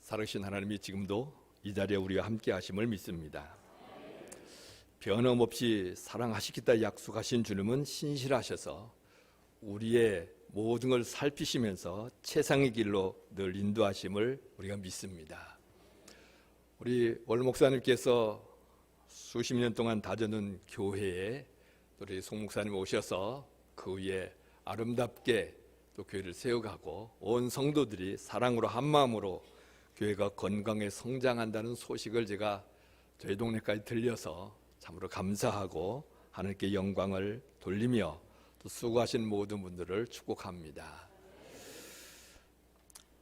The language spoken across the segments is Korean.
살아계신 하나님이 지금도 이 자리에 우리와 함께 하심을 믿습니다. 변함없이 사랑하시겠다 약속하신 주님은 신실하셔서 우리의 모든 걸 살피시면서 최상의 길로 늘 인도하심을 우리가 믿습니다. 우리 월 목사님께서 수십 년 동안 다져놓은 교회에 우리 송 목사님 오셔서 그 위에 아름답게 또 교회를 세워가고 온 성도들이 사랑으로 한 마음으로 교회가 건강에 성장한다는 소식을 제가 저희 동네까지 들려서 참으로 감사하고 하나님께 영광을 돌리며 또 수고하신 모든 분들을 축복합니다.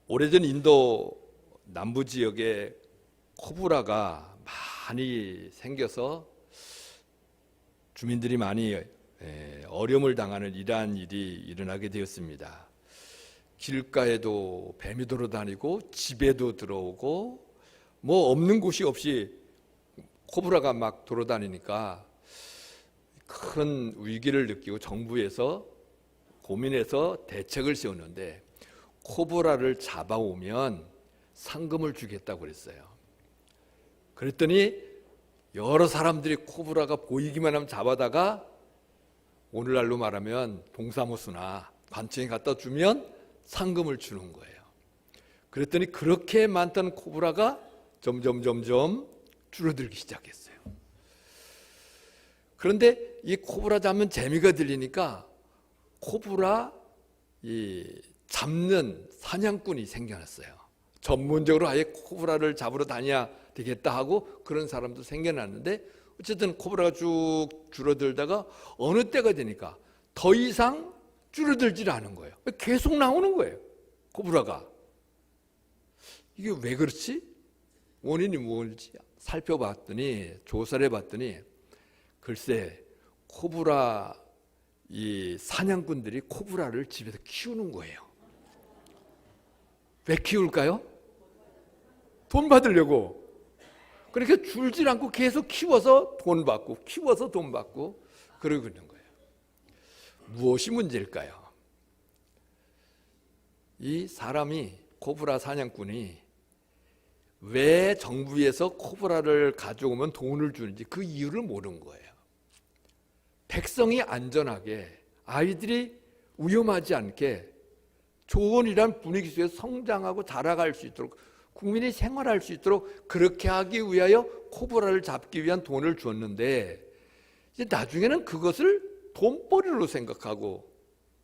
오래전 인도 남부 지역에 코브라가 많이 생겨서 주민들이 많이 어려움을 당하는 이러한 일이 일어나게 되었습니다. 길가에도 뱀이 돌아다니고 집에도 들어오고 뭐 없는 곳이 없이 코브라가 막 돌아다니니까 큰 위기를 느끼고 정부에서 고민해서 대책을 세우는데 코브라를 잡아오면 상금을 주겠다고 그랬어요. 그랬더니 여러 사람들이 코브라가 보이기만 하면 잡아다가 오늘날로 말하면 동사무소나 관청에 갖다 주면 상금을 주는 거예요. 그랬더니 그렇게 많던 코브라가 점점 줄어들기 시작했어요. 그런데 이 코브라 잡는 재미가 들리니까 코브라 잡는 사냥꾼이 생겨났어요. 전문적으로 아예 코브라를 잡으러 다녀야 되겠다 하고 그런 사람도 생겨났는데 어쨌든 코브라가 쭉 줄어들다가 어느 때가 되니까 더 이상 줄어들질 않은 거예요. 계속 나오는 거예요. 코브라가. 이게 왜 그렇지? 원인이 뭔지 살펴봤더니 조사를 해봤더니 글쎄 코브라 이 사냥꾼들이 코브라를 집에서 키우는 거예요. 왜 키울까요? 돈 받으려고. 그렇게 줄질 않고 계속 키워서 돈 받고 키워서 돈 받고 그러고 있는 거예요. 무엇이 문제일까요? 이 사람이 코브라 사냥꾼이 왜 정부에서 코브라를 가져오면 돈을 주는지 그 이유를 모르는 거예요. 백성이 안전하게 아이들이 위험하지 않게 좋은 이런 분위기 속에서 성장하고 자라갈 수 있도록 국민이 생활할 수 있도록 그렇게 하기 위하여 코브라를 잡기 위한 돈을 줬는데 이제 나중에는 그것을 돈벌이로 생각하고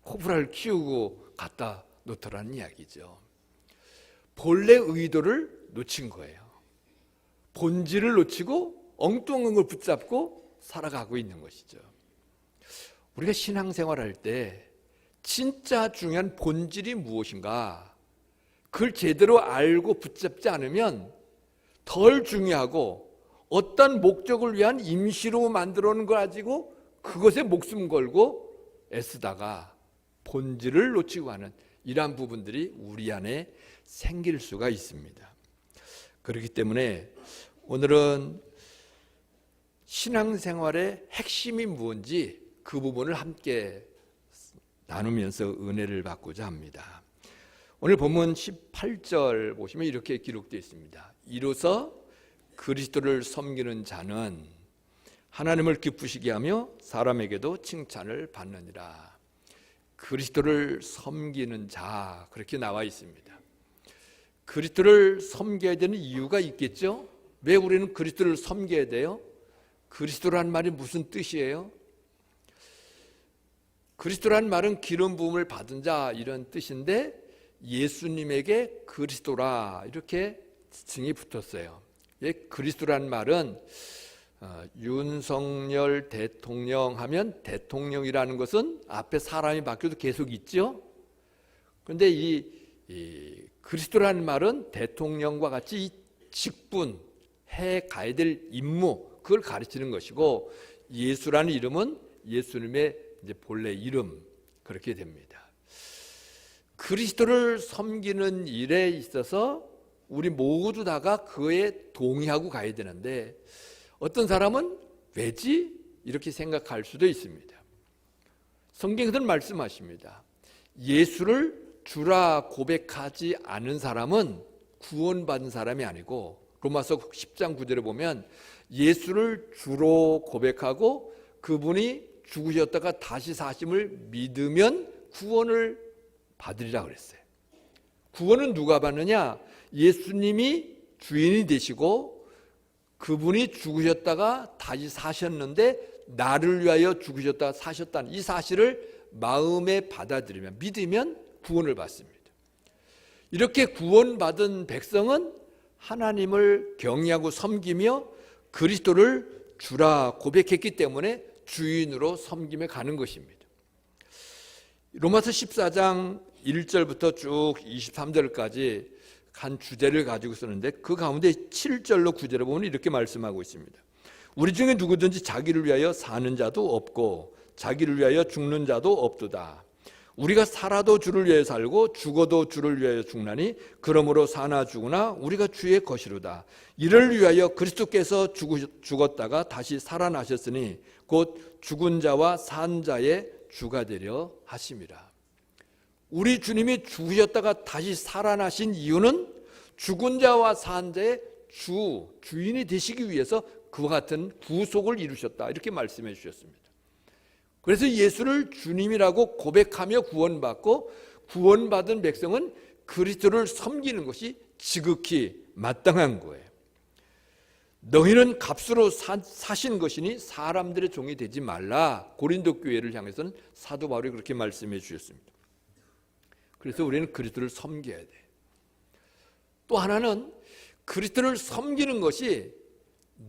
코브라를 키우고 갖다 놓더라는 이야기죠. 본래 의도를 놓친 거예요. 본질을 놓치고 엉뚱한 걸 붙잡고 살아가고 있는 것이죠. 우리가 신앙생활할 때 진짜 중요한 본질이 무엇인가 그걸 제대로 알고 붙잡지 않으면 덜 중요하고 어떤 목적을 위한 임시로 만들어 놓은 걸 가지고 그것에 목숨 걸고 애쓰다가 본질을 놓치고 하는 이러한 부분들이 우리 안에 생길 수가 있습니다. 그렇기 때문에 오늘은 신앙생활의 핵심이 무엇인지 그 부분을 함께 나누면서 은혜를 받고자 합니다. 오늘 본문 18절 보시면 이렇게 기록되어 있습니다. 이로써 그리스도를 섬기는 자는 하나님을 기쁘시게 하며 사람에게도 칭찬을 받느니라. 그리스도를 섬기는 자 그렇게 나와 있습니다. 그리스도를 섬겨야 되는 이유가 있겠죠? 왜 우리는 그리스도를 섬겨야 돼요? 그리스도란 말이 무슨 뜻이에요? 그리스도란 말은 기름 부음을 받은 자 이런 뜻인데 예수님에게 그리스도라 이렇게 지칭이 붙었어요. 그리스도란 말은 윤석열 대통령 하면 대통령이라는 것은 앞에 사람이 바뀌어도 계속 있죠. 그런데 이 그리스도라는 말은 대통령과 같이 이 직분, 해 가야 될 임무 그걸 가르치는 것이고 예수라는 이름은 예수님의 이제 본래 이름 그렇게 됩니다. 그리스도를 섬기는 일에 있어서 우리 모두 다가 그에 동의하고 가야 되는데 어떤 사람은 왜지? 이렇게 생각할 수도 있습니다. 성경에서는 말씀하십니다. 예수를 주라 고백하지 않은 사람은 구원받은 사람이 아니고 로마서 10장 9절에 보면 예수를 주로 고백하고 그분이 죽으셨다가 다시 사심을 믿으면 구원을 받으리라 그랬어요. 구원은 누가 받느냐? 예수님이 주인이 되시고 그분이 죽으셨다가 다시 사셨는데 나를 위하여 죽으셨다가 사셨다는 이 사실을 마음에 받아들이면, 믿으면 구원을 받습니다. 이렇게 구원받은 백성은 하나님을 경외하고 섬기며 그리스도를 주라 고백했기 때문에 주인으로 섬김에 가는 것입니다. 로마서 14장 1절부터 쭉 23절까지 한 주제를 가지고 쓰는데 그 가운데 7절로 9절에 보면 이렇게 말씀하고 있습니다. 우리 중에 누구든지 자기를 위하여 사는 자도 없고 자기를 위하여 죽는 자도 없도다. 우리가 살아도 주를 위하여 살고 죽어도 주를 위하여 죽나니 그러므로 사나 죽으나 우리가 주의 것이로다. 이를 위하여 그리스도께서 죽었다가 다시 살아나셨으니 곧 죽은 자와 산 자의 주가 되려 하심이라. 우리 주님이 죽으셨다가 다시 살아나신 이유는 죽은 자와 산 자의 주인이 되시기 위해서 그와 같은 구속을 이루셨다, 이렇게 말씀해 주셨습니다. 그래서 예수를 주님이라고 고백하며 구원받고 구원받은 백성은 그리스도를 섬기는 것이 지극히 마땅한 거예요. 너희는 값으로 사신 것이니 사람들의 종이 되지 말라. 고린도 교회를 향해서는 사도 바울이 그렇게 말씀해 주셨습니다. 그래서 우리는 그리스도를 섬겨야 돼. 또 하나는 그리스도를 섬기는 것이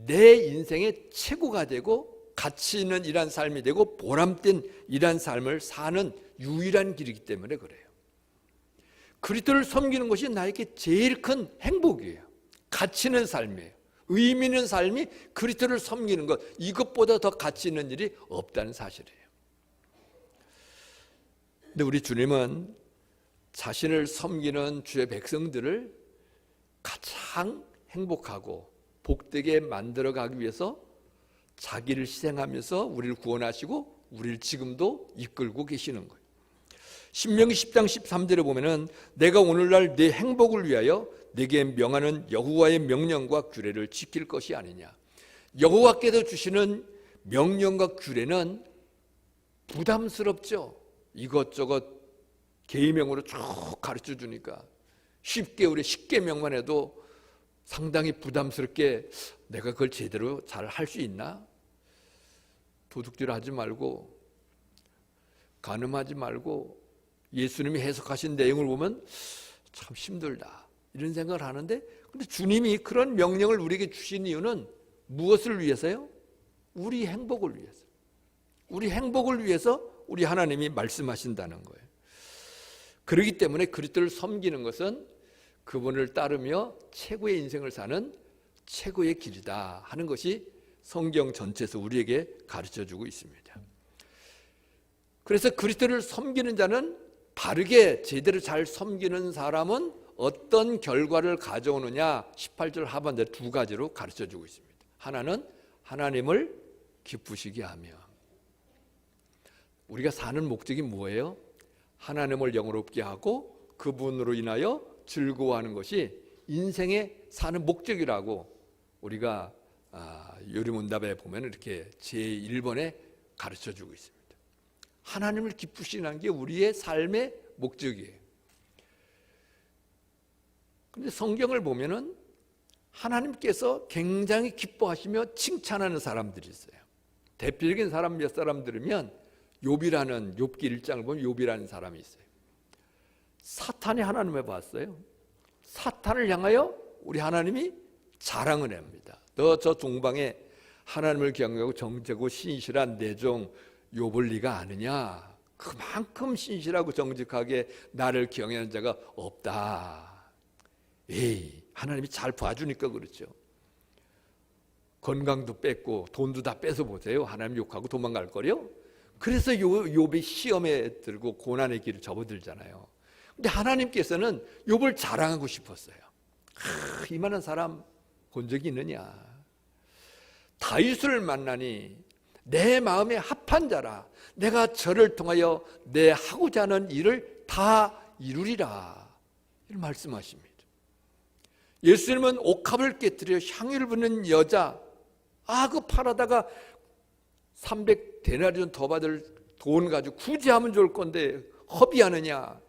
내 인생의 최고가 되고 가치 있는 일한 삶이 되고 보람된 일한 삶을 사는 유일한 길이기 때문에 그래요. 그리스도를 섬기는 것이 나에게 제일 큰 행복이에요. 가치 있는 삶이에요. 의미 있는 삶이 그리스도를 섬기는 것, 이것보다 더 가치 있는 일이 없다는 사실이에요. 근데 우리 주님은 자신을 섬기는 주의 백성들을 가장 행복하고 복되게 만들어가기 위해서 자기를 희생하면서 우리를 구원하시고 우리를 지금도 이끌고 계시는 거예요. 신명기 10장 13절에 보면은 내가 오늘날 내 행복을 위하여 내게 명하는 여호와의 명령과 규례를 지킬 것이 아니냐. 여호와께서 주시는 명령과 규례는 부담스럽죠. 이것저것 계명으로 쭉 가르쳐 주니까 쉽게 우리 10계명만 해도 상당히 부담스럽게 내가 그걸 제대로 잘 할 수 있나? 도둑질하지 말고 간음하지 말고 예수님이 해석하신 내용을 보면 참 힘들다 이런 생각을 하는데, 근데 주님이 그런 명령을 우리에게 주신 이유는 무엇을 위해서요? 우리 행복을 위해서. 우리 행복을 위해서 우리 하나님이 말씀하신다는 거예요. 그렇기 때문에 그리스도를 섬기는 것은 그분을 따르며 최고의 인생을 사는 최고의 길이다 하는 것이 성경 전체에서 우리에게 가르쳐주고 있습니다. 그래서 그리스도를 섬기는 자는, 바르게 제대로 잘 섬기는 사람은 어떤 결과를 가져오느냐, 18절 하반절 두 가지로 가르쳐주고 있습니다. 하나는 하나님을 기쁘시게 하며, 우리가 사는 목적이 뭐예요? 하나님을 영화롭게 하고 그분으로 인하여 즐거워하는 것이 인생의 사는 목적이라고 우리가 요리문답에 보면 이렇게 제1번에 가르쳐주고 있습니다. 하나님을 기쁘시는 게 우리의 삶의 목적이에요. 그런데 성경을 보면은 하나님께서 굉장히 기뻐하시며 칭찬하는 사람들이 있어요. 대표적인 사람 몇 사람 들으면 욥이라는, 욥기 1장을 보면 욥이라는 사람이 있어요. 사탄이 하나님을 봤어요. 사탄을 향하여 우리 하나님이 자랑을 합니다. 너 저 동방에 하나님을 경외하고 정직하고 신실한 내 종 욥을 네가 아느냐? 그만큼 신실하고 정직하게 나를 경외하는 자가 없다. 에이, 하나님이 잘 봐주니까 그렇죠. 건강도 뺏고 돈도 다 뺏어 보세요. 하나님 욕하고 도망갈 거요. 그래서 욥이 시험에 들고 고난의 길을 접어들잖아요. 근데 하나님께서는 욥을 자랑하고 싶었어요. 이만한 사람 본 적이 있느냐? 다윗을 만나니 내 마음에 합한 자라. 내가 저를 통하여 내 하고자 하는 일을 다 이루리라. 이런 말씀하십니다. 예수님은 옥합을 깨뜨려 향유를 부는 여자, 그 팔아다가 300데나리온 더 받을 돈 가지고 굳이 하면 좋을 건데 허비하느냐.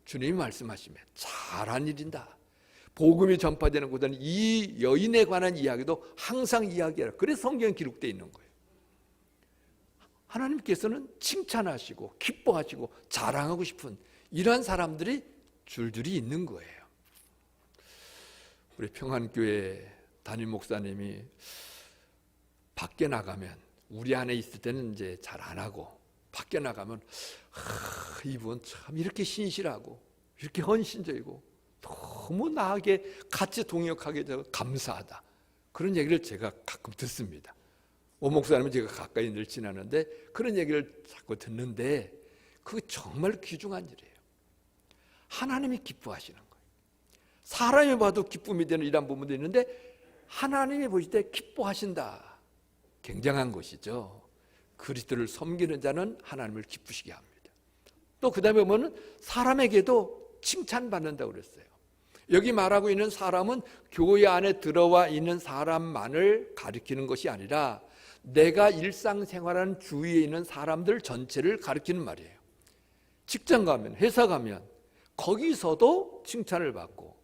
주님이 말씀하시면 잘한 일인다. 복음이 전파되는 곳에는 이 여인에 관한 이야기도 항상 이야기하라. 그래서 성경에 기록되어 있는 거예요. 하나님께서는 칭찬하시고 기뻐하시고 자랑하고 싶은 이러한 사람들이 줄줄이 있는 거예요. 우리 평안교회 담임 목사님이 밖에 나가면, 우리 안에 있을 때는 이제 잘 안 하고, 밖에 나가면 이분 참 이렇게 신실하고 이렇게 헌신적이고 너무 나에게 같이 동역하게 돼서 감사하다, 그런 얘기를 제가 가끔 듣습니다. 오 목사님은 제가 가까이 늘 지나는데 그런 얘기를 자꾸 듣는데 그게 정말 귀중한 일이에요. 하나님이 기뻐하시는 거예요. 사람이 봐도 기쁨이 되는 이런 부분도 있는데 하나님이 보실 때 기뻐하신다. 굉장한 것이죠. 그리스도를 섬기는 자는 하나님을 기쁘시게 합니다. 또 그 다음에 보면 사람에게도 칭찬받는다고 그랬어요. 여기 말하고 있는 사람은 교회 안에 들어와 있는 사람만을 가리키는 것이 아니라 내가 일상생활하는 주위에 있는 사람들 전체를 가리키는 말이에요. 직장 가면, 회사 가면 거기서도 칭찬을 받고,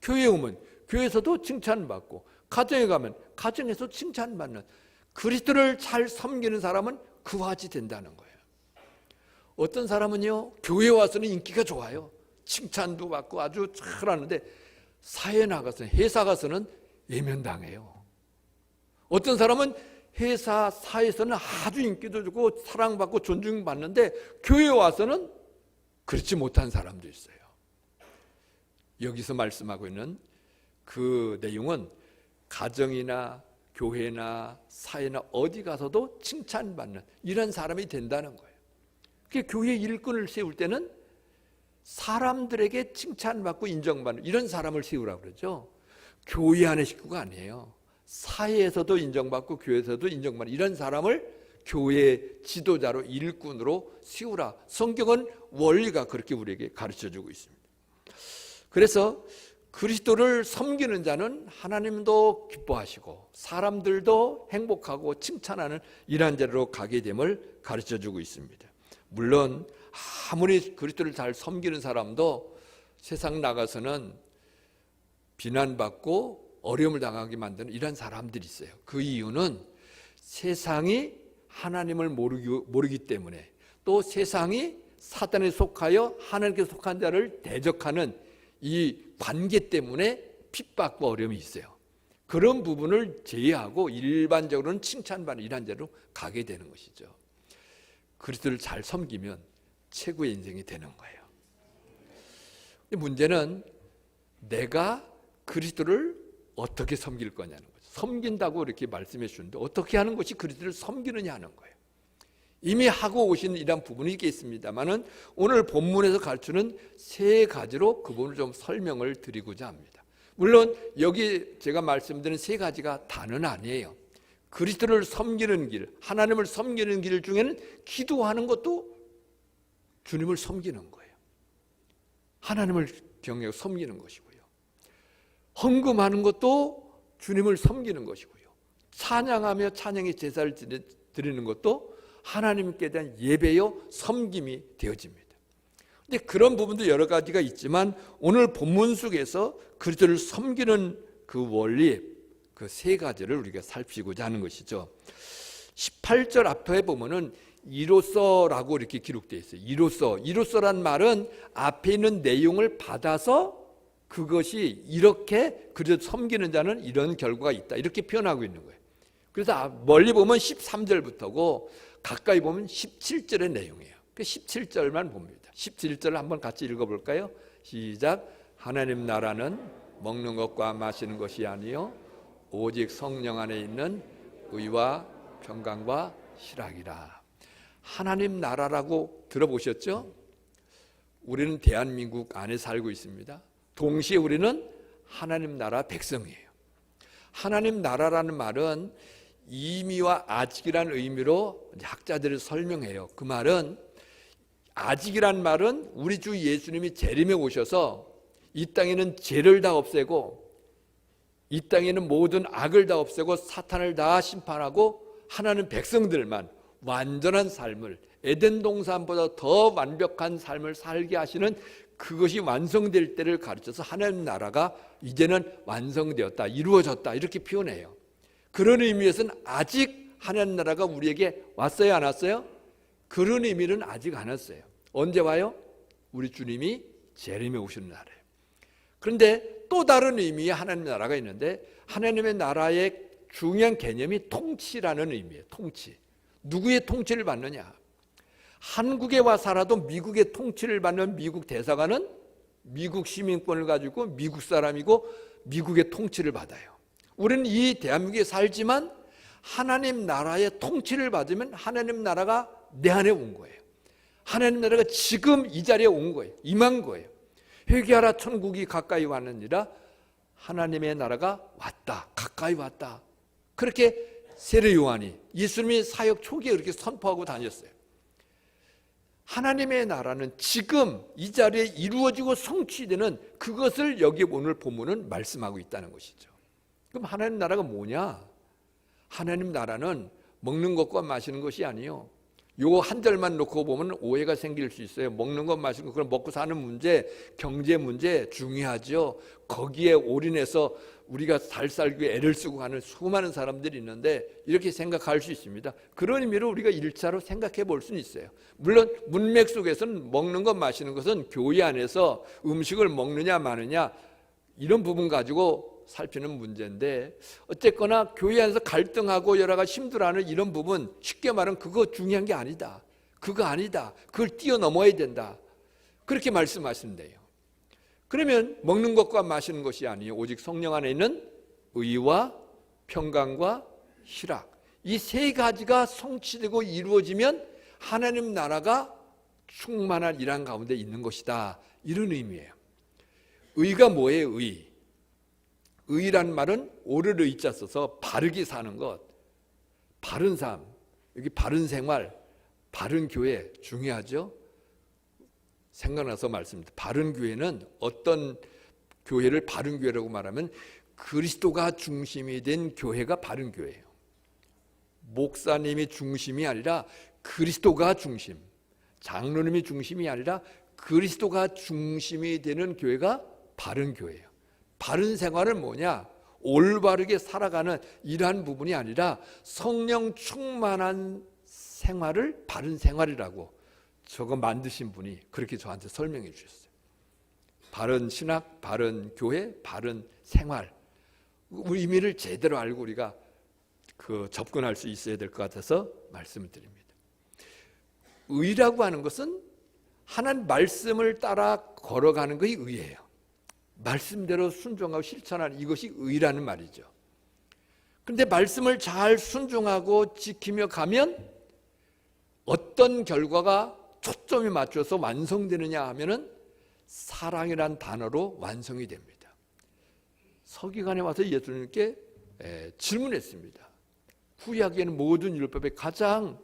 교회에 오면 교회에서도 칭찬을 받고, 가정에 가면 가정에서 칭찬받는, 그리스도를 잘 섬기는 사람은 그와같이 된다는 거예요. 어떤 사람은요, 교회에 와서는 인기가 좋아요. 칭찬도 받고 아주 잘하는데 사회에 나가서, 회사 가서는 예면당해요. 어떤 사람은 회사 사회에서는 아주 인기도 좋고 사랑받고 존중받는데 교회에 와서는 그렇지 못한 사람도 있어요. 여기서 말씀하고 있는 그 내용은 가정이나 교회나 사회나 어디 가서도 칭찬받는 이런 사람이 된다는 거예요. 교회 일꾼을 세울 때는 사람들에게 칭찬받고 인정받는 이런 사람을 세우라고 그러죠. 교회 안의 식구가 아니에요. 사회에서도 인정받고 교회에서도 인정받는 이런 사람을 교회 지도자로, 일꾼으로 세우라. 성경은 원리가 그렇게 우리에게 가르쳐주고 있습니다. 그래서 그리스도를 섬기는 자는 하나님도 기뻐하시고 사람들도 행복하고 칭찬하는 이러한 자리로 가게 됨을 가르쳐주고 있습니다. 물론 아무리 그리스도를 잘 섬기는 사람도 세상 나가서는 비난받고 어려움을 당하게 만드는 이런 사람들이 있어요. 그 이유는 세상이 하나님을 모르기 때문에, 또 세상이 사단에 속하여 하나님께 속한 자를 대적하는 이 관계 때문에 핍박과 어려움이 있어요. 그런 부분을 제외하고 일반적으로는 칭찬받는 이런 자로 가게 되는 것이죠. 그리스도를 잘 섬기면 최고의 인생이 되는 거예요. 문제는 내가 그리스도를 어떻게 섬길 거냐는 거죠. 섬긴다고 이렇게 말씀해 주는데 어떻게 하는 것이 그리스도를 섬기느냐 하는 거예요. 이미 하고 오신 이런 부분이 있겠습니다만은 오늘 본문에서 가르치는 세 가지로 그 부분을 좀 설명을 드리고자 합니다. 물론 여기 제가 말씀드린 세 가지가 다는 아니에요. 그리스도를 섬기는 길, 하나님을 섬기는 길 중에는 기도하는 것도 주님을 섬기는 거예요. 하나님을 경외하고 섬기는 것이고요. 헌금하는 것도 주님을 섬기는 것이고요. 찬양하며 찬양의 제사를 드리는 것도 하나님께 대한 예배요 섬김이 되어집니다. 근데 그런 부분도 여러 가지가 있지만 오늘 본문 속에서 그리스도를 섬기는 그 원리, 그 세 가지를 우리가 살피고자 하는 것이죠. 18절 앞에 보면은 이로써라고 이렇게 기록되어 있어요. 이로써란 말은 앞에 있는 내용을 받아서 그것이 이렇게 그리스도 섬기는 자는 이런 결과가 있다, 이렇게 표현하고 있는 거예요. 그래서 멀리 보면 13절부터고 가까이 보면 17절의 내용이에요. 그 17절만 봅니다. 17절을 한번 같이 읽어볼까요? 시작. 하나님 나라는 먹는 것과 마시는 것이 아니요 오직 성령 안에 있는 의와 평강과 희락이라. 하나님 나라라고 들어보셨죠? 우리는 대한민국 안에 살고 있습니다. 동시에 우리는 하나님 나라 백성이에요. 하나님 나라라는 말은 이미와 아직이라는 의미로 학자들이 설명해요. 그 말은, 아직이란 말은 우리 주 예수님이 재림에 오셔서 이 땅에는 죄를 다 없애고 이 땅에 있는 모든 악을 다 없애고 사탄을 다 심판하고 하나님 백성들만 완전한 삶을, 에덴 동산보다 더 완벽한 삶을 살게 하시는 그것이 완성될 때를 가르쳐서 하나님 나라가 이제는 완성되었다, 이루어졌다 이렇게 표현해요. 그런 의미에서는 아직 하나님 나라가 우리에게 왔어요, 안 왔어요? 그런 의미는 아직 안 왔어요. 언제 와요? 우리 주님이 재림에 오시는 날이에요. 그런데 또 다른 의미의 하나님 나라가 있는데, 하나님의 나라의 중요한 개념이 통치라는 의미예요. 통치. 누구의 통치를 받느냐? 한국에 와 살아도 미국의 통치를 받는 미국 대사관은 미국 시민권을 가지고 미국 사람이고 미국의 통치를 받아요. 우리는 이 대한민국에 살지만 하나님 나라의 통치를 받으면 하나님 나라가 내 안에 온 거예요. 하나님 나라가 지금 이 자리에 온 거예요. 임한 거예요. 회개하라, 천국이 가까이 왔느니라. 하나님의 나라가 왔다, 가까이 왔다. 그렇게 세례 요한이 예수님이 사역 초기에 그렇게 선포하고 다녔어요. 하나님의 나라는 지금 이 자리에 이루어지고 성취되는 그것을 여기 오늘 본문은 말씀하고 있다는 것이죠. 그럼 하나님 나라가 뭐냐? 하나님 나라는 먹는 것과 마시는 것이 아니에요. 요 한 절만 놓고 보면 오해가 생길 수 있어요. 먹는 것, 마시는 것, 그럼 먹고 사는 문제, 경제 문제 중요하죠. 거기에 올인해서 우리가 잘 살기 위해 애를 쓰고 가는 수많은 사람들이 있는데 이렇게 생각할 수 있습니다. 그런 의미로 우리가 1차로 생각해 볼 수는 있어요. 물론 문맥 속에서는 먹는 것, 마시는 것은 교회 안에서 음식을 먹느냐 마느냐 이런 부분 가지고 살피는 문제인데, 어쨌거나 교회 안에서 갈등하고 여러 가지 힘들어하는 이런 부분, 쉽게 말하면 그거 중요한 게 아니다, 그거 아니다, 그걸 뛰어넘어야 된다, 그렇게 말씀하신대요. 그러면 먹는 것과 마시는 것이 아니에요. 오직 성령 안에 있는 의와 평강과 희락, 이 세 가지가 성취되고 이루어지면 하나님 나라가 충만한 일한 가운데 있는 것이다, 이런 의미예요. 의가 뭐예요? 의란 말은 옳을 의자 써서 바르게 사는 것, 바른 삶, 여기 바른 생활, 바른 교회 중요하죠. 생각나서 말씀드립니다. 바른 교회는 어떤 교회를 바른 교회라고 말하면 그리스도가 중심이 된 교회가 바른 교회예요. 목사님이 중심이 아니라 그리스도가 중심, 장로님이 중심이 아니라 그리스도가 중심이 되는 교회가 바른 교회예요. 바른 생활은 뭐냐? 올바르게 살아가는 이러한 부분이 아니라 성령 충만한 생활을 바른 생활이라고 저거 만드신 분이 그렇게 저한테 설명해 주셨어요. 바른 신학, 바른 교회, 바른 생활, 의미를 제대로 알고 우리가 접근할 수 있어야 될 것 같아서 말씀을 드립니다. 의라고 하는 것은 하나님 말씀을 따라 걸어가는 것이 의예요. 말씀대로 순종하고 실천하는 이것이 의라는 말이죠. 그런데 말씀을 잘 순종하고 지키며 가면 어떤 결과가 초점이 맞춰서 완성되느냐 하면은 사랑이란 단어로 완성이 됩니다. 서기관에 와서 예수님께 질문했습니다. 구약에는 모든 율법의 가장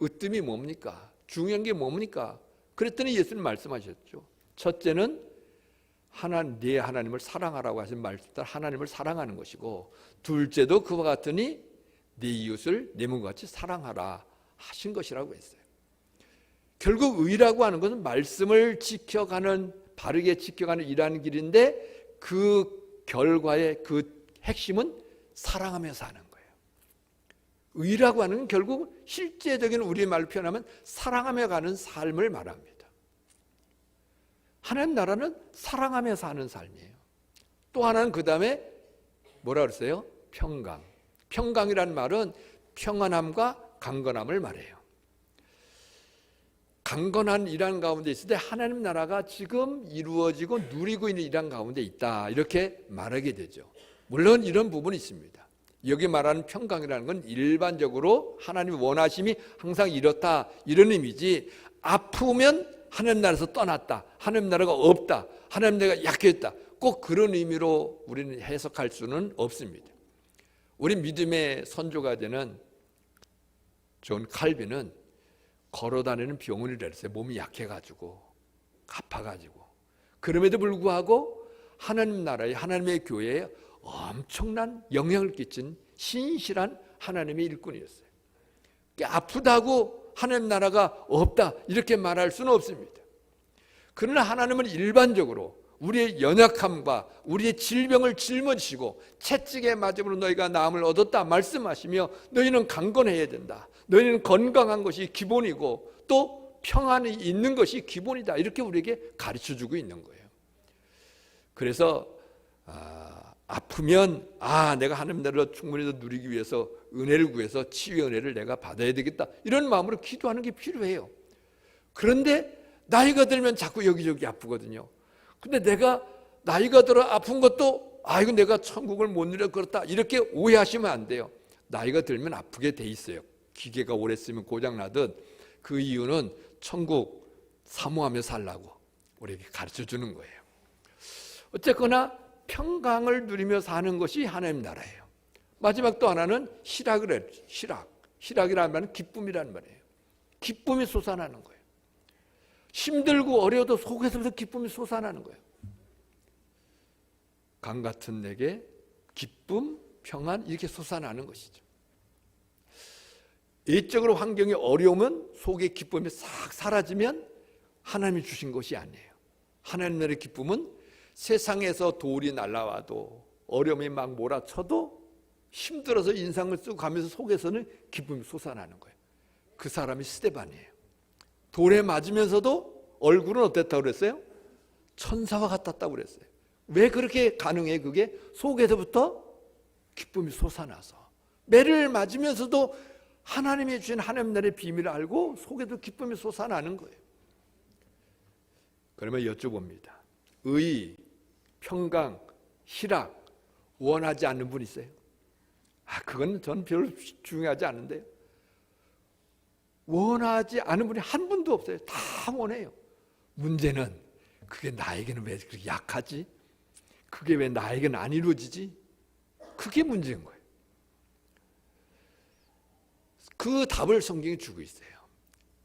으뜸이 뭡니까? 중요한 게 뭡니까? 그랬더니 예수님 말씀하셨죠. 첫째는 네 하나님을 사랑하라고 하신 말씀 따라 하나님을 사랑하는 것이고, 둘째도 그와 같으니 네 이웃을 내 몸과 같이 사랑하라 하신 것이라고 했어요. 결국 의라고 하는 것은 말씀을 지켜가는, 바르게 지켜가는 일하는 길인데 그 결과의 그 핵심은 사랑하며 사는 거예요. 의라고 하는 건 결국 실제적인 우리말로 표현하면 사랑하며 가는 삶을 말합니다. 하나님 나라는 사랑하며 사는 삶이에요. 또 하나는 그 다음에 뭐라 그랬어요? 평강. 평강이라는 말은 평안함과 강건함을 말해요. 강건한 일한 가운데 있을 때 하나님 나라가 지금 이루어지고 누리고 있는 일한 가운데 있다, 이렇게 말하게 되죠. 물론 이런 부분이 있습니다. 여기 말하는 평강이라는 건 일반적으로 하나님의 원하심이 항상 이렇다, 이런 의미지, 아프면 하나님 나라에서 떠났다, 하나님 나라가 없다, 하나님 나라가 약했다, 꼭 그런 의미로 우리는 해석할 수는 없습니다. 우리 믿음의 선조가 되는 존 칼빈은 걸어다니는 병원이라 했어요. 몸이 약해가지고, 아파가지고. 그럼에도 불구하고 하나님 나라에, 하나님의 교회에 엄청난 영향을 끼친 신실한 하나님의 일꾼이었어요. 아프다고 하나님 나라가 없다 이렇게 말할 수는 없습니다. 그러나 하나님은 일반적으로 우리의 연약함과 우리의 질병을 짊어지시고 채찍에 맞음으로 너희가 나음을 얻었다 말씀하시며 너희는 강건해야 된다. 너희는 건강한 것이 기본이고 또 평안이 있는 것이 기본이다. 이렇게 우리에게 가르쳐주고 있는 거예요. 그래서 아프면 내가 하나님 나라를 충분히 더 누리기 위해서 은혜를 구해서 치유의 은혜를 내가 받아야 되겠다. 이런 마음으로 기도하는 게 필요해요. 그런데 나이가 들면 자꾸 여기저기 아프거든요. 근데 내가 나이가 들어 아픈 것도 이거 내가 천국을 못 누려 그렇다 이렇게 오해하시면 안 돼요. 나이가 들면 아프게 돼 있어요. 기계가 오래 쓰면 고장나듯 그 이유는 천국 사모하며 살라고 우리에게 가르쳐주는 거예요. 어쨌거나 평강을 누리며 사는 것이 하나님 나라예요. 마지막 또 하나는 희락을 해요. 희락이라는 말은 기쁨이라는 말이에요. 기쁨이 솟아나는 거예요. 힘들고 어려워도 속에서부터 기쁨이 솟아나는 거예요. 강 같은 내게 기쁨, 평안 이렇게 솟아나는 것이죠. 일적으로 환경이 어려우면 속에 기쁨이 싹 사라지면 하나님이 주신 것이 아니에요. 하나님 나라의 기쁨은 세상에서 돌이 날아와도 어려움이 막 몰아쳐도 힘들어서 인상을 쓰고 가면서 속에서는 기쁨이 솟아나는 거예요. 그 사람이 스데반이에요. 돌에 맞으면서도 얼굴은 어땠다고 그랬어요? 천사와 같았다고 그랬어요. 왜 그렇게 가능해? 그게 속에서부터 기쁨이 솟아나서 매를 맞으면서도 하나님이 주신 하나님 나라의 비밀을 알고 속에도 기쁨이 솟아나는 거예요. 그러면 여쭤봅니다. 의, 평강, 희락 원하지 않는 분 있어요? 그건 전 별로 중요하지 않은데요. 원하지 않은 분이 한 분도 없어요. 다 원해요. 문제는 그게 나에게는 왜 그렇게 약하지? 그게 왜 나에게는 안 이루어지지? 그게 문제인 거예요. 그 답을 성경이 주고 있어요.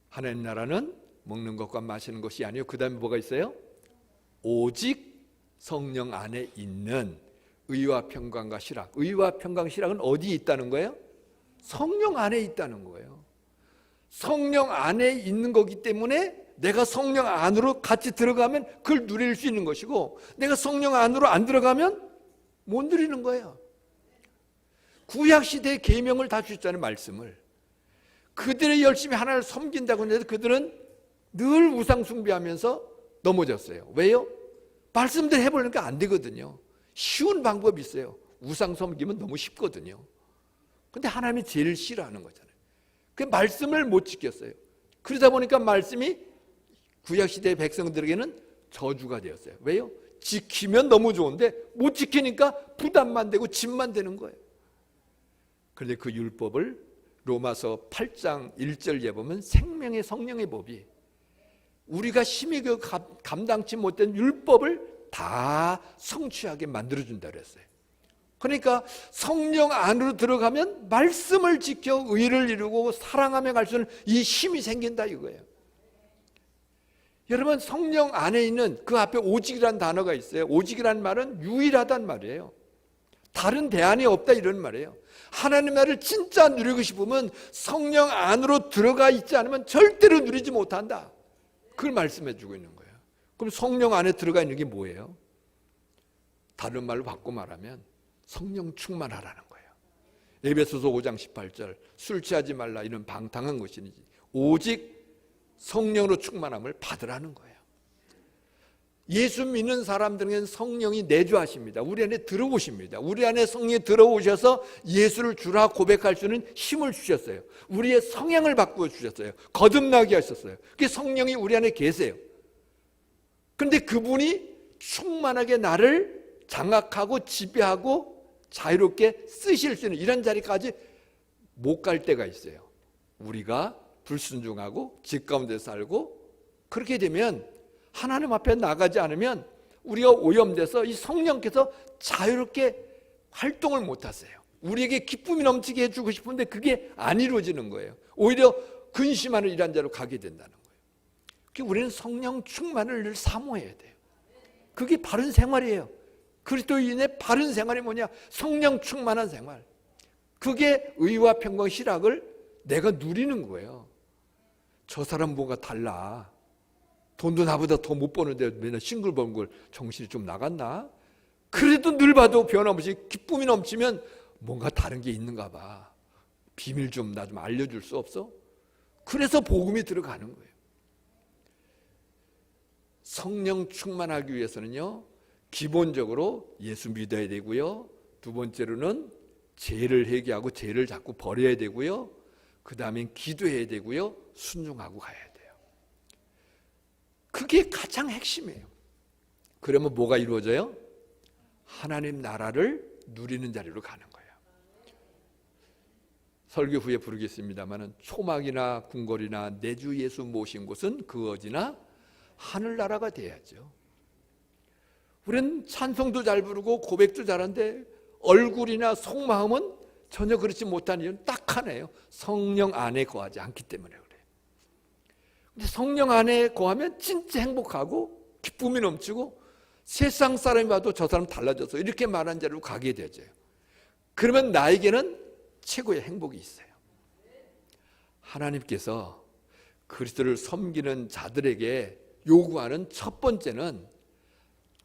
하나님 나라는 먹는 것과 마시는 것이 아니요. 그 다음에 뭐가 있어요? 오직 성령 안에 있는 의와 평강과 희락. 의와 평강, 희락은 어디에 있다는 거예요? 성령 안에 있다는 거예요. 성령 안에 있는 거기 때문에 내가 성령 안으로 같이 들어가면 그걸 누릴 수 있는 것이고 내가 성령 안으로 안 들어가면 못 누리는 거예요. 구약시대의 계명을 다 주셨잖아요. 말씀을. 그들이 열심히 하나님을 섬긴다고 해서 그들은 늘 우상 숭배하면서 넘어졌어요. 왜요? 말씀대로 해보려니까 안 되거든요. 쉬운 방법이 있어요. 우상 섬기면 너무 쉽거든요. 근데 하나님이 제일 싫어하는 거잖아요. 그 말씀을 못 지켰어요. 그러다 보니까 말씀이 구약시대의 백성들에게는 저주가 되었어요. 왜요? 지키면 너무 좋은데 못 지키니까 부담만 되고 짐만 되는 거예요. 그런데 그 율법을 로마서 8장 1절에 보면 생명의 성령의 법이 우리가 힘이 감당치 못된 율법을 다 성취하게 만들어준다 그랬어요. 그러니까 성령 안으로 들어가면 말씀을 지켜 의를 이루고 사랑하며 갈 수 있는 이 힘이 생긴다 이거예요. 여러분 성령 안에 있는 그 앞에 오직이라는 단어가 있어요. 오직이라는 말은 유일하다는 말이에요. 다른 대안이 없다 이런 말이에요. 하나님 나라를 진짜 누리고 싶으면 성령 안으로 들어가 있지 않으면 절대로 누리지 못한다. 그걸 말씀해 주고 있는 거예요. 그럼 성령 안에 들어가 있는 게 뭐예요? 다른 말로 바꿔 말하면 성령 충만하라는 거예요. 에베소서 5장 18절 술 취하지 말라 이런 방탕한 것이니 오직 성령으로 충만함을 받으라는 거예요. 예수 믿는 사람들에게는 성령이 내주하십니다. 우리 안에 들어오십니다. 우리 안에 성령이 들어오셔서 예수를 주라 고백할 수 있는 힘을 주셨어요. 우리의 성향을 바꾸어 주셨어요. 거듭나게 하셨어요. 그게 성령이 우리 안에 계세요. 그런데 그분이 충만하게 나를 장악하고 지배하고 자유롭게 쓰실 수 있는 이런 자리까지 못 갈 때가 있어요. 우리가 불순종하고 집 가운데 살고 그렇게 되면 하나님 앞에 나가지 않으면 우리가 오염돼서 이 성령께서 자유롭게 활동을 못하세요. 우리에게 기쁨이 넘치게 해주고 싶은데 그게 안 이루어지는 거예요. 오히려 근심하는 이런 자로 가게 된다는 거예요. 그러니까 우리는 성령 충만을 늘 사모해야 돼요. 그게 바른 생활이에요. 그리스도인의 바른 생활이 뭐냐? 성령 충만한 생활. 그게 의와 평강 희락을 내가 누리는 거예요. 저 사람 뭔가 달라. 돈도 나보다 더 못 버는데 맨날 싱글벙글 정신이 좀 나갔나? 그래도 늘 봐도 변함없이 기쁨이 넘치면 뭔가 다른 게 있는가 봐. 비밀 좀 나 좀 알려줄 수 없어? 그래서 복음이 들어가는 거예요. 성령 충만하기 위해서는요, 기본적으로 예수 믿어야 되고요, 두 번째로는 죄를 회개하고 죄를 자꾸 버려야 되고요, 그 다음엔 기도해야 되고요, 순종하고 가야 돼요. 그게 가장 핵심이에요. 그러면 뭐가 이루어져요? 하나님 나라를 누리는 자리로 가는 거예요. 설교 후에 부르겠습니다마는 초막이나 궁궐이나 내 주 예수 모신 곳은 그어지나 하늘나라가 돼야죠. 우리는 찬송도 잘 부르고 고백도 잘하는데 얼굴이나 속마음은 전혀 그렇지 못한 이유는 딱 하나예요. 성령 안에 거하지 않기 때문에 그래요. 근데 성령 안에 거하면 진짜 행복하고 기쁨이 넘치고 세상 사람이 봐도 저 사람 달라져서 이렇게 말한 자리로 가게 되죠. 그러면 나에게는 최고의 행복이 있어요. 하나님께서 그리스도를 섬기는 자들에게 요구하는 첫 번째는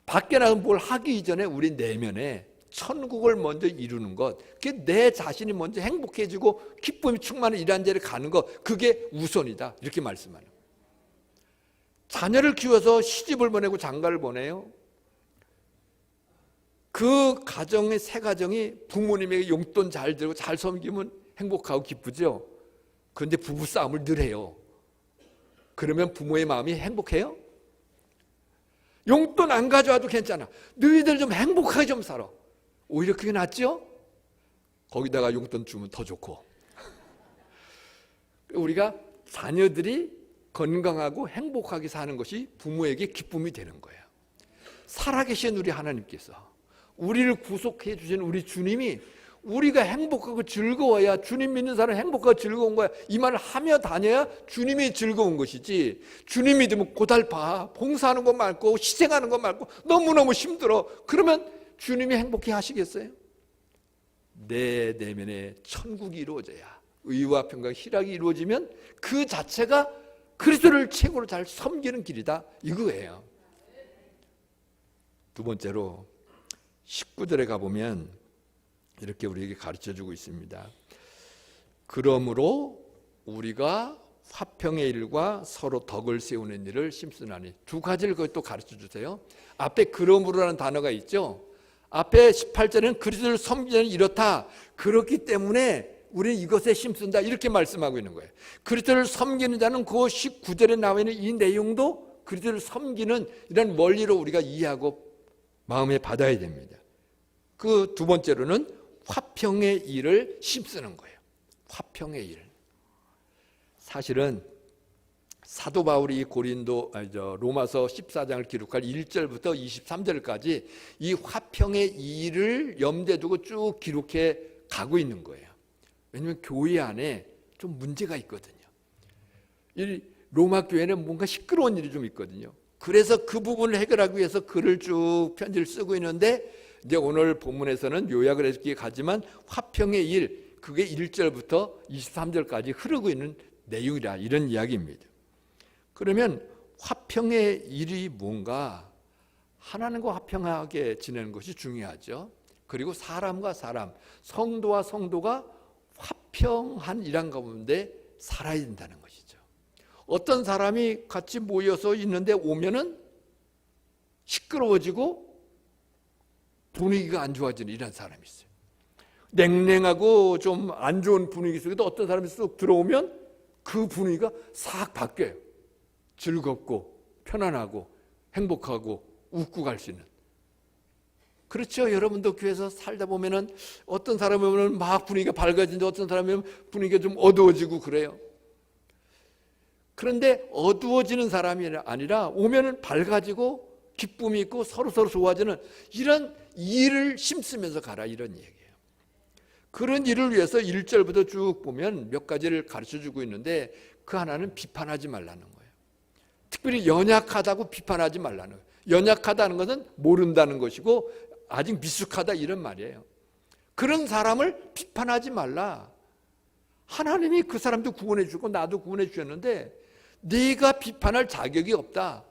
밖에 나가서 뭘 하기 이전에 우리 내면에 천국을 먼저 이루는 것, 그게 내 자신이 먼저 행복해지고 기쁨이 충만한 이런 자리에 가는 것, 그게 우선이다 이렇게 말씀하는 거예요. 자녀를 키워서 시집을 보내고 장가를 보내요. 그 가정의 새 가정이 부모님에게 용돈 잘 들고 잘 섬기면 행복하고 기쁘죠. 그런데 부부싸움을 늘 해요. 그러면 부모의 마음이 행복해요? 용돈 안 가져와도 괜찮아. 너희들 좀 행복하게 좀 살아. 오히려 그게 낫죠? 거기다가 용돈 주면 더 좋고. 우리가 자녀들이 건강하고 행복하게 사는 것이 부모에게 기쁨이 되는 거예요. 살아계신 우리 하나님께서, 우리를 구속해 주신 우리 주님이 우리가 행복하고 즐거워야, 주님 믿는 사람은 행복하고 즐거운 거야, 이 말을 하며 다녀야 주님이 즐거운 것이지, 주님 믿으면 고달파, 봉사하는 것 많고 희생하는 것 많고 너무너무 힘들어. 그러면 주님이 행복해 하시겠어요? 내 내면에 천국이 이루어져야, 의와 평강 희락이 이루어지면 그 자체가 그리스도를 최고로 잘 섬기는 길이다 이거예요. 두 번째로 19절에 가보면 이렇게 우리에게 가르쳐주고 있습니다. 그러므로 우리가 화평의 일과 서로 덕을 세우는 일을 심쓰나니. 두 가지를 또 가르쳐주세요. 앞에 그러므로라는 단어가 있죠. 앞에 18절은 그리스도를 섬기는 이렇다, 그렇기 때문에 우리는 이것에 힘쓴다 이렇게 말씀하고 있는 거예요. 그리스도를 섬기는 자는 그 19절에 나와 있는 이 내용도 그리스도를 섬기는 이런 원리로 우리가 이해하고 마음에 받아야 됩니다. 그 두 번째로는 화평의 일을 힘쓰는 거예요. 화평의 일. 사실은 사도 바울이 로마서 14장을 기록할 1절부터 23절까지 이 화평의 일을 염두에 두고 쭉 기록해 가고 있는 거예요. 왜냐하면 교회 안에 좀 문제가 있거든요. 이 로마 교회는 뭔가 시끄러운 일이 좀 있거든요. 그래서 그 부분을 해결하기 위해서 글을 쭉 편지를 쓰고 있는데, 이제 오늘 본문에서는 요약을 해서 가지만 화평의 일, 그게 1절부터 23절까지 흐르고 있는 내용이라, 이런 이야기입니다. 그러면 화평의 일이 뭔가? 하나님과 화평하게 지내는 것이 중요하죠. 그리고 사람과 사람, 성도와 성도가 화평한 일한 가운데 살아야 된다는 것이죠. 어떤 사람이 같이 모여서 있는데 오면은 시끄러워지고 분위기가 안 좋아지는 이런 사람이 있어요. 냉랭하고 좀 안 좋은 분위기 속에도 어떤 사람이 쑥 들어오면 그 분위기가 싹 바뀌어요. 즐겁고 편안하고 행복하고 웃고 갈 수 있는. 그렇죠. 여러분도 교회에서 살다 보면은 어떤 사람이 오면 막 분위기가 밝아지는데 어떤 사람이 오면 분위기가 좀 어두워지고 그래요. 그런데 어두워지는 사람이 아니라 오면은 밝아지고 기쁨이 있고 서로서로 좋아지는 이런 일을 심쓰면서 가라, 이런 얘기예요. 그런 일을 위해서 1절부터 쭉 보면 몇 가지를 가르쳐주고 있는데, 그 하나는 비판하지 말라는 거예요. 특별히 연약하다고 비판하지 말라는 거예요. 연약하다는 것은 모른다는 것이고 아직 미숙하다 이런 말이에요. 그런 사람을 비판하지 말라. 하나님이 그 사람도 구원해 주고 나도 구원해 주셨는데 네가 비판할 자격이 없다.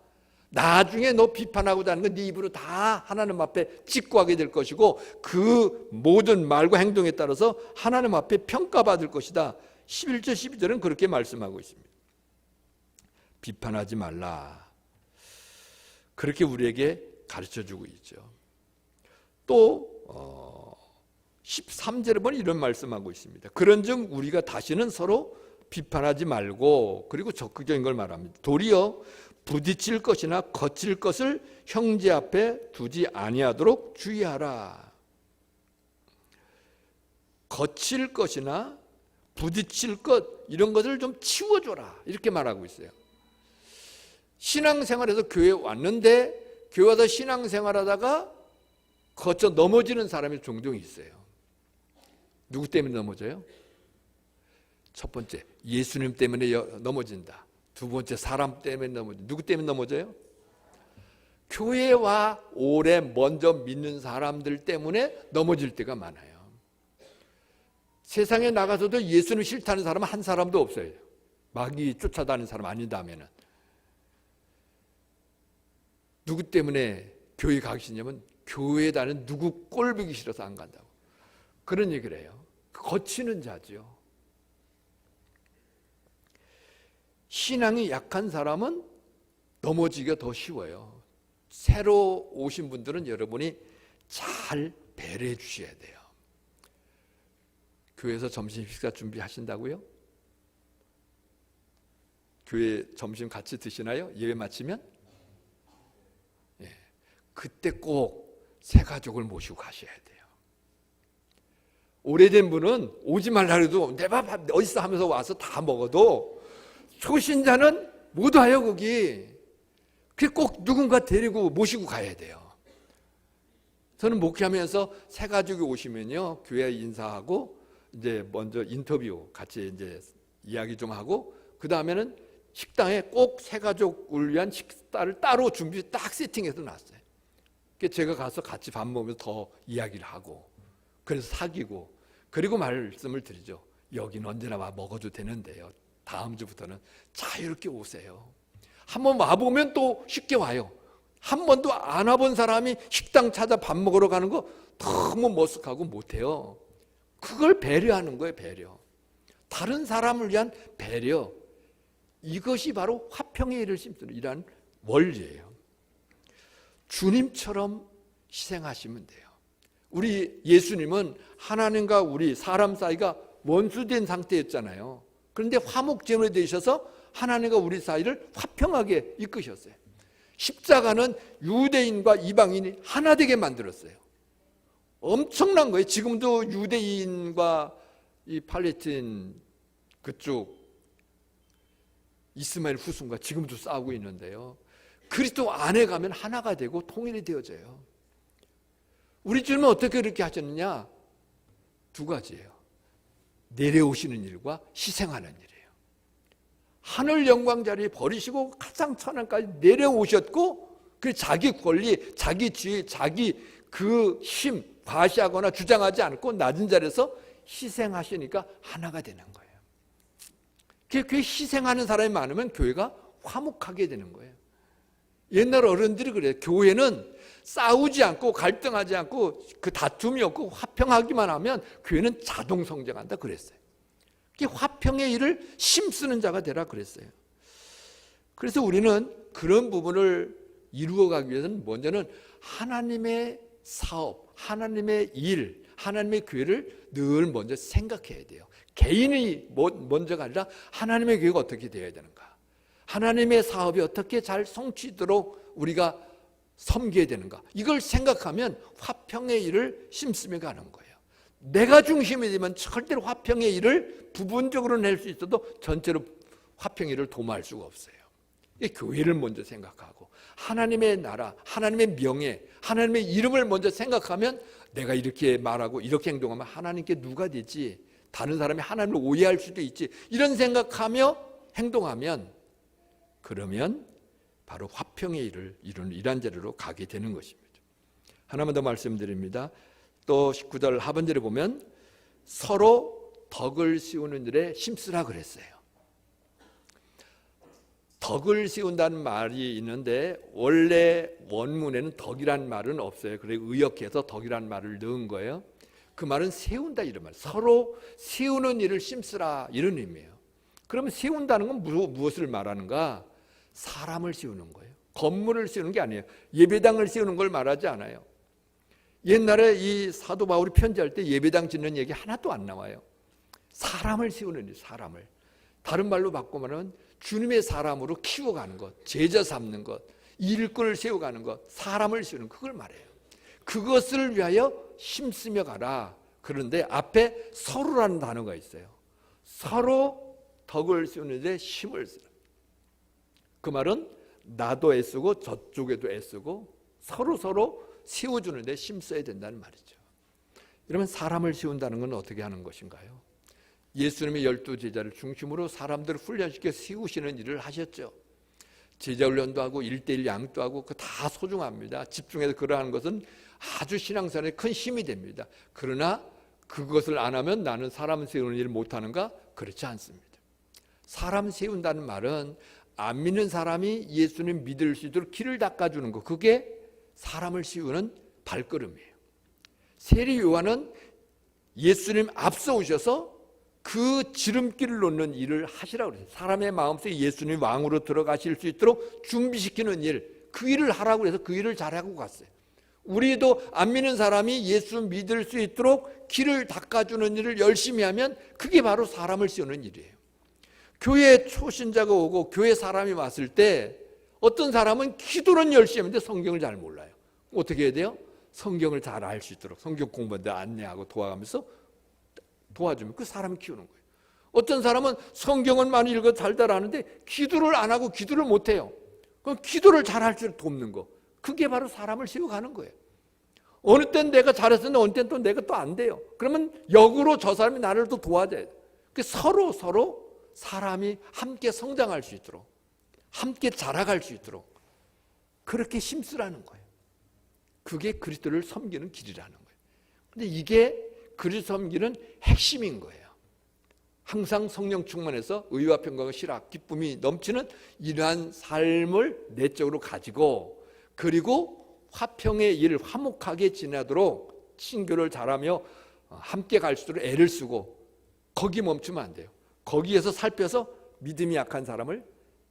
나중에 너 비판하고자 하는 건 네 입으로 다 하나님 앞에 직구하게 될 것이고 그 모든 말과 행동에 따라서 하나님 앞에 평가받을 것이다. 11절 12절은 그렇게 말씀하고 있습니다. 비판하지 말라. 그렇게 우리에게 가르쳐주고 있죠. 또 13절에 보면 이런 말씀하고 있습니다. 그런즉 우리가 다시는 서로 비판하지 말고, 그리고 적극적인 걸 말합니다. 도리어 부딪힐 것이나 거칠 것을 형제 앞에 두지 아니하도록 주의하라. 거칠 것이나 부딪힐 것 이런 것을 좀 치워줘라 이렇게 말하고 있어요. 신앙생활에서 교회에 왔는데 교회 와서 신앙생활하다가 거쳐 넘어지는 사람이 종종 있어요. 누구 때문에 넘어져요? 첫 번째, 예수님 때문에 넘어진다. 두 번째, 사람 때문에 넘어진다. 누구 때문에 넘어져요? 교회와 오래 먼저 믿는 사람들 때문에 넘어질 때가 많아요. 세상에 나가서도 예수님 싫다는 사람은 한 사람도 없어요. 마귀 쫓아다니는 사람 아니다면은. 누구 때문에 교회 가기 싫냐면 교회에 다니는 누구 꼴보기 싫어서 안 간다고. 그런 얘기를 해요. 거치는 자죠. 신앙이 약한 사람은 넘어지기가 더 쉬워요. 새로 오신 분들은 여러분이 잘 배려해 주셔야 돼요. 교회에서 점심 식사 준비하신다고요? 교회 점심 같이 드시나요? 예배 마치면? 예. 그때 꼭 새 가족을 모시고 가셔야 돼요. 오래된 분은 오지 말라 해도 내 밥 어디서 하면서 와서 다 먹어도 초신자는 못 와요 거기. 그게 꼭 누군가 데리고 모시고 가야 돼요. 저는 목회하면서 새 가족이 오시면요 교회 인사하고 이제 먼저 인터뷰 같이 이제 이야기 좀 하고 그 다음에는 식당에 꼭 새 가족을 위한 식사를 따로 준비 딱 세팅해서 놨어요. 제가 가서 같이 밥 먹으면서 더 이야기를 하고 그래서 사귀고 그리고 말씀을 드리죠. 여기는 언제나 와 먹어도 되는데요. 다음 주부터는 자유롭게 오세요. 한번 와보면 또 쉽게 와요. 한 번도 안 와본 사람이 식당 찾아 밥 먹으러 가는 거 너무 머쓱하고 못해요. 그걸 배려하는 거예요. 배려. 다른 사람을 위한 배려. 이것이 바로 화평의 일을 심는 이란 원리예요. 주님처럼 희생하시면 돼요. 우리 예수님은 하나님과 우리 사람 사이가 원수된 상태였잖아요. 그런데 화목제물이 되셔서 하나님과 우리 사이를 화평하게 이끄셨어요. 십자가는 유대인과 이방인이 하나 되게 만들었어요. 엄청난 거예요. 지금도 유대인과 이 팔레스타인 그쪽 이스마엘 후손과 지금도 싸우고 있는데요. 그리스도 안에 가면 하나가 되고 통일이 되어져요. 우리 주님은 어떻게 그렇게 하셨느냐? 두 가지예요. 내려오시는 일과 희생하는 일이에요. 하늘 영광 자리 버리시고 가장 천안까지 내려오셨고 그 자기 권리, 자기 지위, 자기 그 힘 과시하거나 주장하지 않고 낮은 자리에서 희생하시니까 하나가 되는 거예요. 교회 희생하는 사람이 많으면 교회가 화목하게 되는 거예요. 옛날 어른들이 그래요. 교회는 싸우지 않고 갈등하지 않고 그 다툼이 없고 화평하기만 하면 교회는 자동 성장한다 그랬어요. 화평의 일을 힘쓰는 자가 되라 그랬어요. 그래서 우리는 그런 부분을 이루어가기 위해서는 먼저는 하나님의 사업, 하나님의 일, 하나님의 교회를 늘 먼저 생각해야 돼요. 개인이 먼저가 아니라 하나님의 교회가 어떻게 되어야 되는가, 하나님의 사업이 어떻게 잘 성취되도록 우리가 섬겨야 되는가, 이걸 생각하면 화평의 일을 힘쓰며 가는 거예요. 내가 중심이 되면 절대로 화평의 일을 부분적으로 낼 수 있어도 전체로 화평의 일을 도모할 수가 없어요. 교회를 먼저 생각하고 하나님의 나라, 하나님의 명예, 하나님의 이름을 먼저 생각하면 내가 이렇게 말하고 이렇게 행동하면 하나님께 누가 되지? 다른 사람이 하나님을 오해할 수도 있지. 이런 생각하며 행동하면 그러면 바로 화평의 일을 이루는 이란 자리로 가게 되는 것입니다. 하나만 더 말씀드립니다. 또 19절 하반절에 보면 서로 덕을 씌우는 일에 힘쓰라 그랬어요. 덕을 씌운다는 말이 있는데 원래 원문에는 덕이란 말은 없어요. 그래서 의역해서 덕이란 말을 넣은 거예요. 그 말은 세운다 이런 말. 서로 세우는 일을 힘쓰라 이런 의미예요. 그러면 세운다는 건 무엇을 말하는가? 사람을 세우는 거예요. 건물을 세우는 게 아니에요. 예배당을 세우는 걸 말하지 않아요. 옛날에 이 사도 바울이 편지할 때 예배당 짓는 얘기 하나도 안 나와요. 사람을 세우는 일, 사람을. 다른 말로 바꾸면은 주님의 사람으로 키워가는 것, 제자 삼는 것, 일꾼을 세워가는 것, 사람을 세우는 그걸 말해요. 그것을 위하여 힘쓰며 가라. 그런데 앞에 서로라는 단어가 있어요. 서로 덕을 세우는 데 힘을 쓰라. 그 말은 나도 애쓰고 저쪽에도 애쓰고 서로 세워주는 데 힘써야 된다는 말이죠. 이러면 사람을 세운다는 건 어떻게 하는 것인가요? 예수님의 12제자를 중심으로 사람들을 훈련시켜 세우시는 일을 하셨죠. 제자 훈련도 하고 1:1 양도 하고 그 다 소중합니다. 집중해서 그러하는 것은 아주 신앙생활에 큰 힘이 됩니다. 그러나 그것을 안 하면 나는 사람 세우는 일을 못하는가? 그렇지 않습니다. 사람 세운다는 말은 안 믿는 사람이 예수님 믿을 수 있도록 길을 닦아주는 것, 그게 사람을 세우는 발걸음이에요. 세리 요한은 예수님 앞서 오셔서 그 지름길을 놓는 일을 하시라고 그랬어요. 사람의 마음속에 예수님 왕으로 들어가실 수 있도록 준비시키는 일, 그 일을 하라고 해서 그 일을 잘하고 갔어요. 우리도 안 믿는 사람이 예수 믿을 수 있도록 길을 닦아주는 일을 열심히 하면 그게 바로 사람을 세우는 일이에요. 교회에 초신자가 오고 교회 사람이 왔을 때 어떤 사람은 기도는 열심히 하는데 성경을 잘 몰라요. 어떻게 해야 돼요? 성경을 잘 알 수 있도록 성경 공부하는데 안내하고 도와가면서 도와주면 그 사람을 키우는 거예요. 어떤 사람은 성경은 많이 읽어 잘 따라하는데 기도를 안 하고 기도를 못 해요. 그럼 기도를 잘 할 줄 돕는 거. 그게 바로 사람을 세워가는 거예요. 어느 땐 내가 잘했었는데 어느 땐 또 내가 또 안 돼요. 그러면 역으로 저 사람이 나를 또 도와줘야 돼요. 서로 사람이 함께 성장할 수 있도록 함께 자라갈 수 있도록 그렇게 힘쓰라는 거예요. 그게 그리스도를 섬기는 길이라는 거예요. 근데 이게 그리스도 섬기는 핵심인 거예요. 항상 성령 충만해서 의와 평강과 실학, 기쁨이 넘치는 이러한 삶을 내적으로 가지고 그리고 화평의 일, 화목하게 지내도록 친교를 잘하며 함께 갈 수 있도록 애를 쓰고 거기 멈추면 안 돼요. 거기에서 살펴서 믿음이 약한 사람을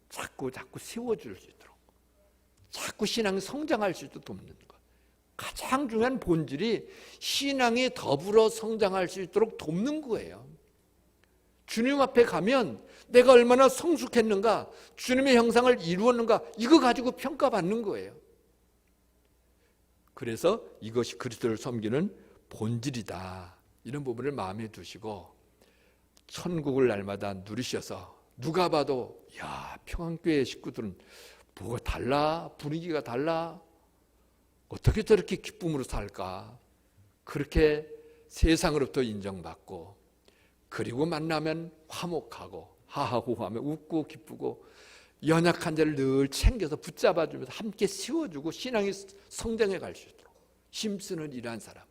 자꾸 세워줄 수 있도록 자꾸 신앙이 성장할 수 있도록 돕는 것. 가장 중요한 본질이 신앙이 더불어 성장할 수 있도록 돕는 거예요. 주님 앞에 가면 내가 얼마나 성숙했는가, 주님의 형상을 이루었는가, 이거 가지고 평가받는 거예요. 그래서 이것이 그리스도를 섬기는 본질이다. 이런 부분을 마음에 두시고 천국을 날마다 누리셔서 누가 봐도 야, 평안교회 식구들은 뭐가 달라? 분위기가 달라? 어떻게 저렇게 기쁨으로 살까? 그렇게 세상으로부터 인정받고 그리고 만나면 화목하고 하하호호하며 웃고 기쁘고 연약한 자를 늘 챙겨서 붙잡아주면서 함께 세워주고 신앙이 성장해 갈 수 있도록 힘쓰는 이러한 사람.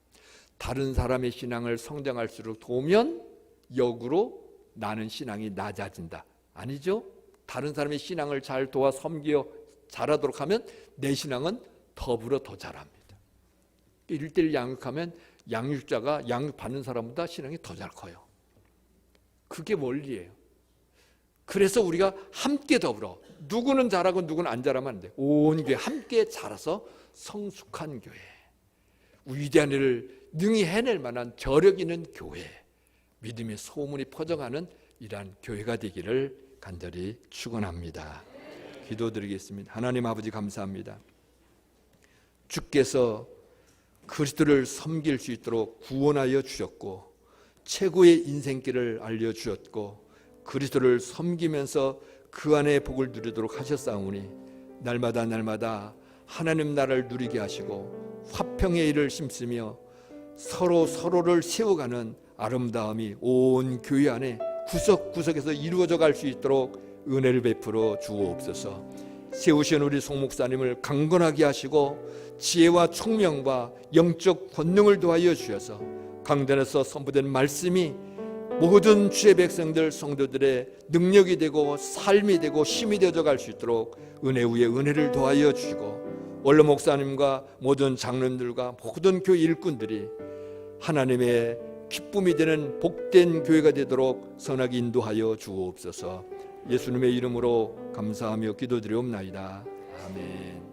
다른 사람의 신앙을 성장할수록 도우면 역으로 나는 신앙이 낮아진다. 아니죠? 다른 사람의 신앙을 잘 도와 섬겨 잘하도록 하면 내 신앙은 더불어 더 자랍니다. 1:1 양육하면 양육자가 양육받는 사람보다 신앙이 더 잘 커요. 그게 원리예요. 그래서 우리가 함께 더불어 누구는 잘하고 누구는 안 잘하면 안 돼. 온 교회 함께 자라서 성숙한 교회, 위대한 일을 능히 해낼 만한 저력 있는 교회, 믿음의 소문이 퍼져가는 이러한 교회가 되기를 간절히 축원합니다. 기도드리겠습니다. 하나님 아버지 감사합니다. 주께서 그리스도를 섬길 수 있도록 구원하여 주셨고 최고의 인생길을 알려주셨고 그리스도를 섬기면서 그 안에 복을 누리도록 하셨사오니 날마다 하나님 나라를 누리게 하시고 화평의 일을 심쓰며 서로를 세워가는 아름다움이 온 교회 안에 구석구석에서 이루어져 갈 수 있도록 은혜를 베풀어 주옵소서. 세우신 우리 송 목사님을 강건하게 하시고 지혜와 총명과 영적 권능을 더하여 주셔서 강단에서 선포된 말씀이 모든 주의 백성들 성도들의 능력이 되고 삶이 되고 힘이 되어져 갈 수 있도록 은혜 위에 은혜를 더하여 주시고 원로 목사님과 모든 장로님들과 모든 교회 일꾼들이 하나님의 기쁨이 되는 복된 교회가 되도록 선하게 인도하여 주옵소서. 예수님의 이름으로 감사하며 기도드리옵나이다. 아멘.